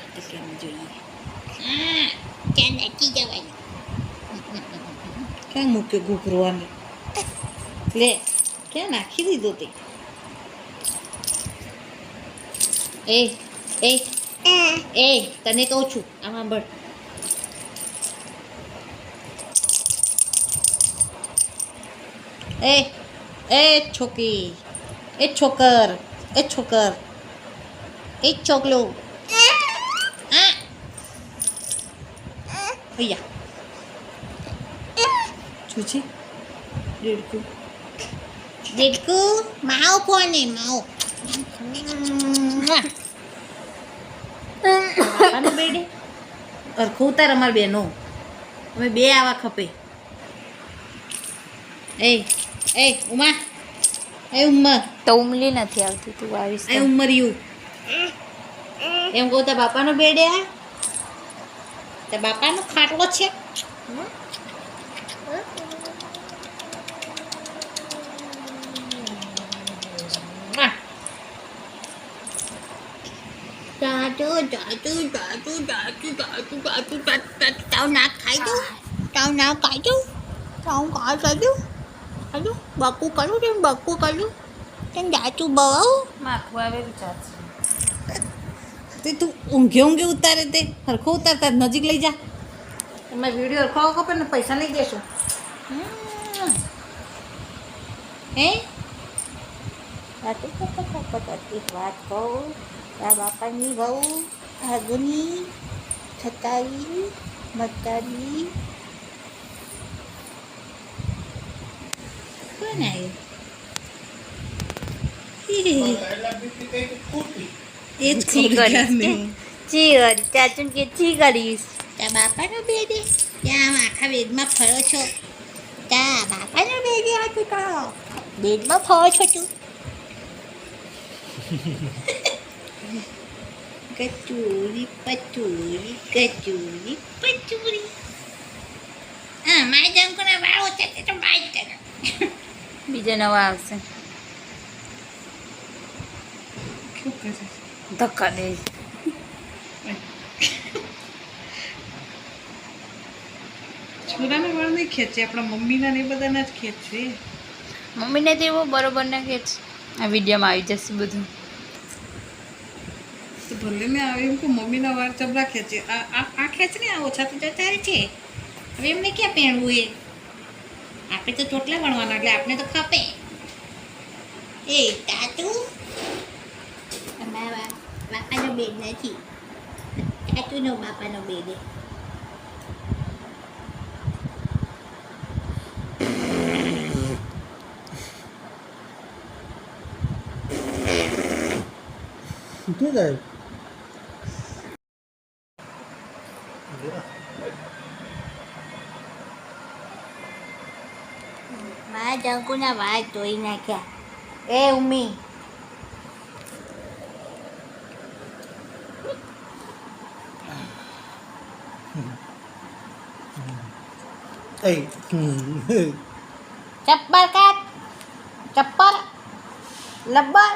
તો કેમ જોઈએ ક્યાં નાચી જવાય ક્યાં મૂક્યો ઘૂઘરવાની લે ક્યાં નાખી દીધો તે એ એ એ તને કહું છું આમ સાંભળ એ એ છોકરી એ છોકર એ છોકર એ છોકલું ભૈયા શું છે દેડકું દેડકું માવ કોને માવ બાપાનો બેડે અરખું ઉતાર અમાર બેનો અમે બે આવા ખપે એ ઉમા એ ઉમર તો ઉમલી નથી આવતી તું આવીશ એ ઉમર્યું એમ કહું તાર બાપાનો બેડે આ તાર બાપાનો ખાટલો છે તાવ ના ખાઈ દઉં તાવ ના ખાઈ દઉં તાવ કા ખાઈ દઉં ખાઈ દઉં બકું કરું તેમ બકું કરું તેમ જાચું બહુ માથું આવેલું ચાલશે તે તું ઊંઘે ઉતારે તે હરખો ઉતારતા નજીક લઈ જા તમે વિડીયો હરખો ખપે ને પૈસા નહીં દેશો હે વાત કહું તારા બાપાની બહુ આગની છતાઈ મતારી કોણ આવ્યું એ જ ચાચુન કે ચી કરીશ ત્યાં બાપાનો બેડે ત્યાં આખા બેડમાં ફરો છો ત્યાં બાપાનો બેડે હતું તો બેડમાં ફરો છો તું કચોરી પચોરી કચોરી પચોરી હા માય જંકના વાળો છે તે તો બાઈક કરે બીજા નવા આવશે ધક્કા દે છોરાના વાળ નહીં ખેંચે આપણા મમ્મીના ને બધાના જ ખેંચે મમ્મીને તો એવું બરોબર ના કે આ વિડીયોમાં આવી જશે બધું તો ભલે ને આવે એમ કે મમ્મીના વાળ ચબડા ખેંચે આ ખેંચ ને આ ઓછા તો જતા છે હવે એમને ક્યાં પહેરવું એ આપણે તો ચોટલા વણવાના એટલે આપણે તો ખપે એ તાતું અમારા બાપાનો બેડ નથી તાતુનો બાપાનો બેડ શું થાય મારા જંકુના વાળ ધોઈ નાખ્યા એ ઉમ્મી ચપ્પલ કાઢ ચપ્પલ લબ્બર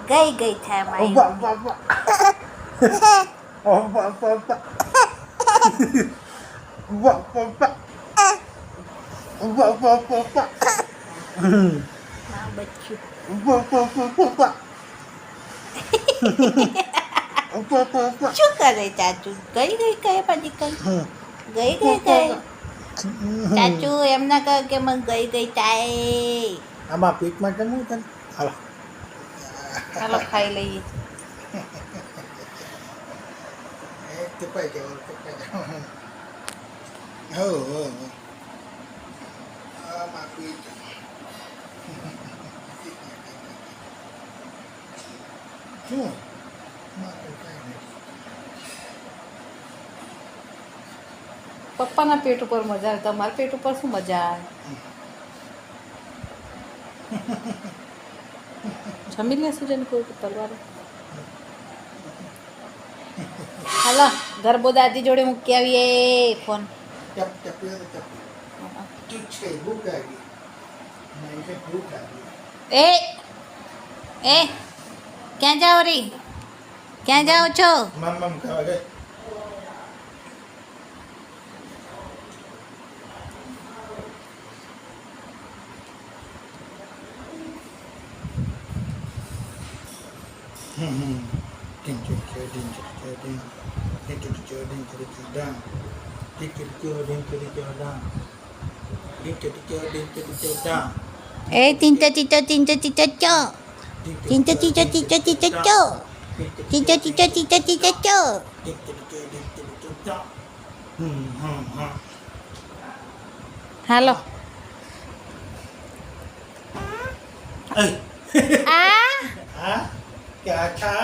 ગઈ ગઈ થાય મારી શું કરે ચાચુ ગઈ કહે પછી ગઈ ચાચુ એમ ના કહે કે મને ગઈ થાય આમાં પેટમાં જમવું તને હાલો ચાલો ખાઈ લઈએ ટીપાઈ જાવ હો આમાં પેટ શું પપ્પા પપ્પાના પેટ ઉપર મજા આવે તમારા પેટ ઉપર શું મજા આવે જમી લેશું જેને કોઈ પરવારે હાલો ગરબો દાદી જોડે મૂકી આવીએ ફોન ચપ ચપ ચપ ઠીક છે ભૂખ લાગી નહીં છે ભૂખ લાગી એ ક્યાં જાઓ રી ક્યાં જાઓ છો મમ ખાવા ગઈ એ તીંચો તીંચો તીંચો તીંચો ચો તીંચો તીંચો તીંચો તીંચો ચો તીંચો તીંચો તીંચો તીંચો ચો હાલો આ હા क्या था